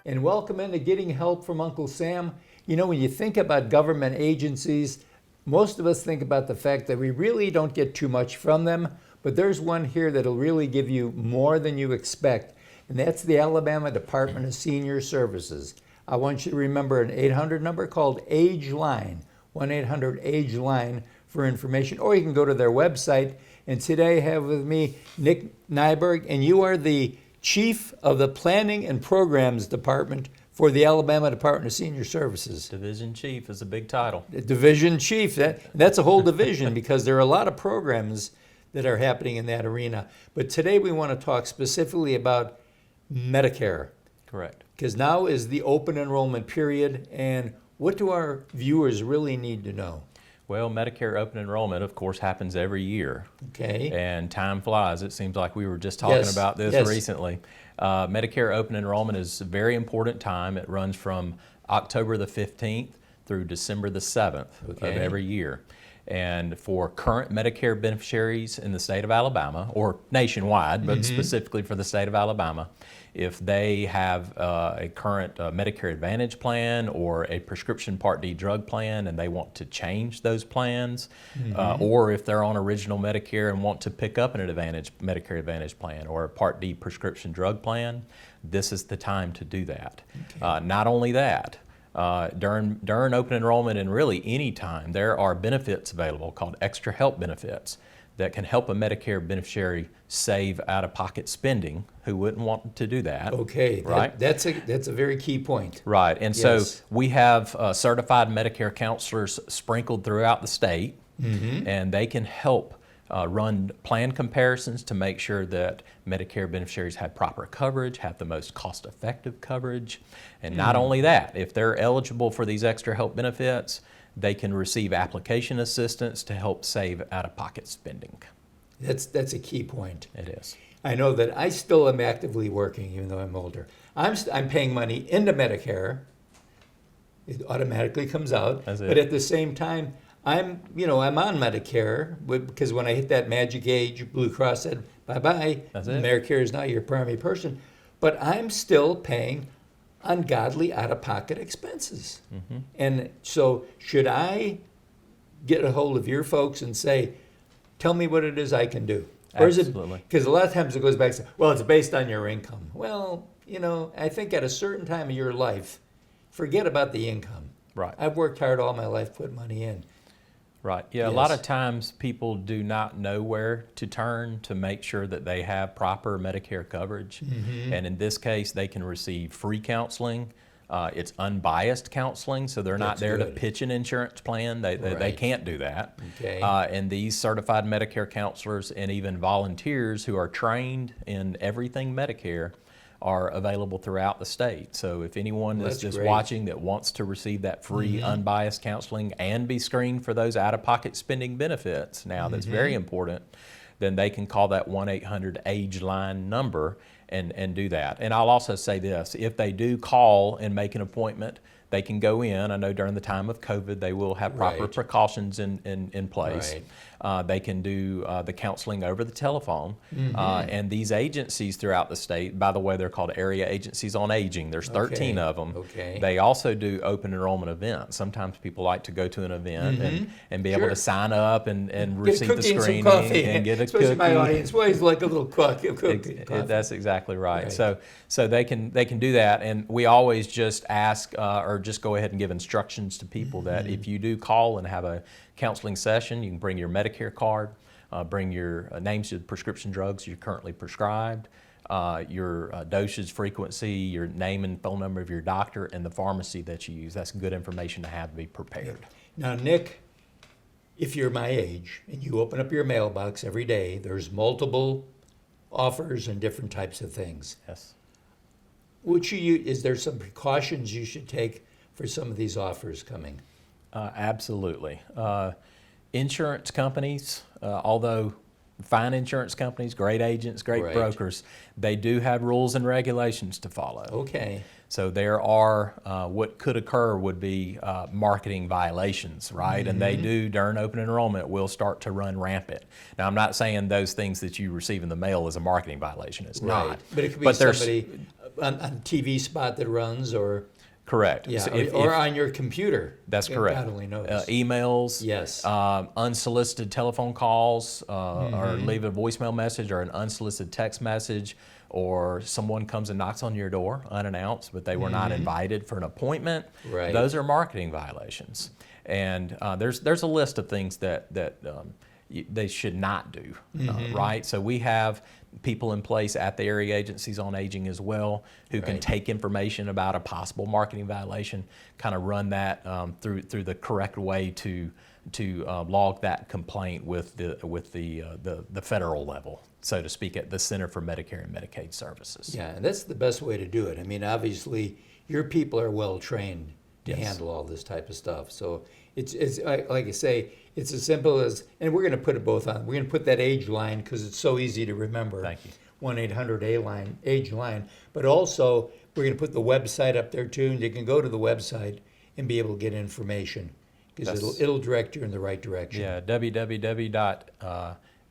and welcome into Getting Help from Uncle Sam. You know, when you think about government agencies, most of us think about the fact that we really don't get too much from them, but there's one here that'll really give you more than you expect, and that's the Alabama Department of Senior Services. I want you to remember an 800 number called Age Line, 1-800-AGE-LINE for information, or you can go to their website. And today I have with me Nick Nyberg, and you are the Chief of the Planning and Programs Department for the Alabama Department of Senior Services. Division Chief is a big title. Division Chief, that's a whole division because there are a lot of programs that are happening in that arena. But today we want to talk specifically about Medicare. Correct. Because now is the open enrollment period, and what do our viewers really need to know? Well, Medicare open enrollment, of course, happens every year. Okay. And time flies. It seems like we were just talking about this recently. Medicare open enrollment is a very important time. It runs from October the 15th through December the 7th of every year. And for current Medicare beneficiaries in the state of Alabama, or nationwide, but specifically for the state of Alabama, if they have a current Medicare Advantage plan or a prescription Part D drug plan and they want to change those plans, or if they're on original Medicare and want to pick up an Medicare Advantage plan or a Part D prescription drug plan, this is the time to do that. Not only that, during open enrollment and really any time, there are benefits available called extra help benefits that can help a Medicare beneficiary save out-of-pocket spending who wouldn't want to do that. Okay, right? That's a very key point. Right, and so we have certified Medicare counselors sprinkled throughout the state, and they can help run plan comparisons to make sure that Medicare beneficiaries have proper coverage, have the most cost-effective coverage, and not only that, if they're eligible for these extra help benefits, they can receive application assistance to help save out-of-pocket spending. That's a key point. It is. I know that I still am actively working, even though I'm older. I'm paying money into Medicare. It automatically comes out. That's it. But at the same time, I'm on Medicare because when I hit that magic age, Blue Cross said, bye-bye. That's it. Medicare is now your primary person. But I'm still paying ungodly out-of-pocket expenses. And so should I get a hold of your folks and say, tell me what it is I can do? Or is Absolutely. Because a lot of times it goes back to, well, it's based on your income. Well, I think at a certain time of your life, forget about the income. Right. I've worked hard all my life, put money in. Right. Yeah, a lot of times people do not know where to turn to make sure that they have proper Medicare coverage. And in this case, they can receive free counseling. It's unbiased counseling, so they're not there to pitch an insurance plan. They can't do that. Okay. And these certified Medicare counselors and even volunteers who are trained in everything Medicare are available throughout the state. So if anyone is just watching that wants to receive that free unbiased counseling and be screened for those out-of-pocket spending benefits, now that's very important, then they can call that 1-800-AGE-LINE number and do that. And I'll also say this, if they do call and make an appointment, they can go in. I know during the time of COVID, they will have proper precautions in place. They can do the counseling over the telephone. And these agencies throughout the state, by the way, they're called Area Agencies on Aging. There's 13 of them. They also do open enrollment events. Sometimes people like to go to an event and be able to sign up and receive the screening and get a cookie. Especially my audience always like a little cookie. That's exactly right. So they can do that, and we always just ask or just go ahead and give instructions to people that if you do call and have a counseling session, you can bring your Medicare card, bring your names of prescription drugs you're currently prescribed, your dosage frequency, your name and phone number of your doctor, and the pharmacy that you use. That's good information to have to be prepared. Now, Nick, if you're my age and you open up your mailbox every day, there's multiple offers and different types of things. Yes. Is there some precautions you should take for some of these offers coming? Absolutely. Insurance companies, although fine insurance companies, great agents, great brokers, they do have rules and regulations to follow. Okay. So there are, what could occur would be marketing violations, right? And they do, during open enrollment, will start to run rampant. Now, I'm not saying those things that you receive in the mail is a marketing violation. It's not. But it could be somebody on TV spot that runs, or Correct. yeah, So or on your computer. that's correct. God only knows. Emails, Yes. Unsolicited telephone calls, or Mm-hmm. leave a voicemail message or an unsolicited text message, or someone comes and knocks on your door unannounced, but they were not invited for an appointment. Right. Those are marketing violations. And there's a list of things that they should not do, right? So we have people in place at the area agencies on aging as well who can Right. take information about a possible marketing violation, kind of run that through the correct way to log that complaint with the federal level, so to speak, at the Center for Medicare and Medicaid Services. Yeah, and that's the best way to do it. I mean, obviously, your people are well trained to Yes. handle all this type of stuff. So it's like I say, it's as simple as, and we're going to put it both on. We're going to put that age line because it's so easy to remember. Thank you. 1-800 age line. But also, we're going to put the website up there too, and you can go to the website and be able to get information because it'll direct you in the right direction. Yeah,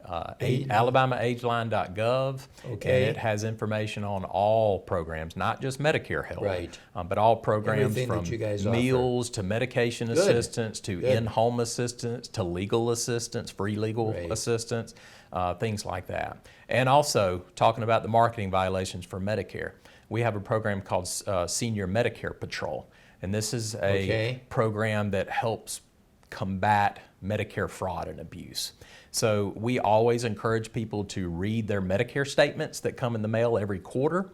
alabamaageline.gov. Okay. And it has information on all programs, not just Medicare Health, Right. But all programs Everything from that you guys offer. meals to medication assistance to Good. in-home assistance to legal assistance, free legal Right. assistance, things like that. And also, talking about the marketing violations for Medicare, we have a program called Senior Medicare Patrol. And this is a Okay. program that helps combat Medicare fraud and abuse. So we always encourage people to read their Medicare statements that come in the mail every quarter.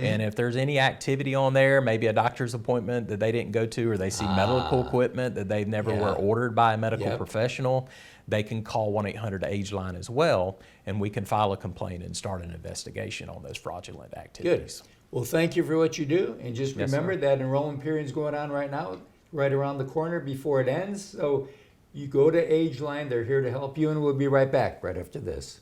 And if there's any activity on there, maybe a doctor's appointment that they didn't go to, or they see medical equipment that they never Yeah. were ordered by a medical Yep. professional, they can call 1-800-AGE-LINE as well, and we can file a complaint and start an investigation on those fraudulent Good. activities. Well, thank you for what you do. And just Yes, remember sir. that enrollment period is going on right now, right around the corner before it ends. So you go to AgeLine, they're here to help you, and we'll be right back right after this.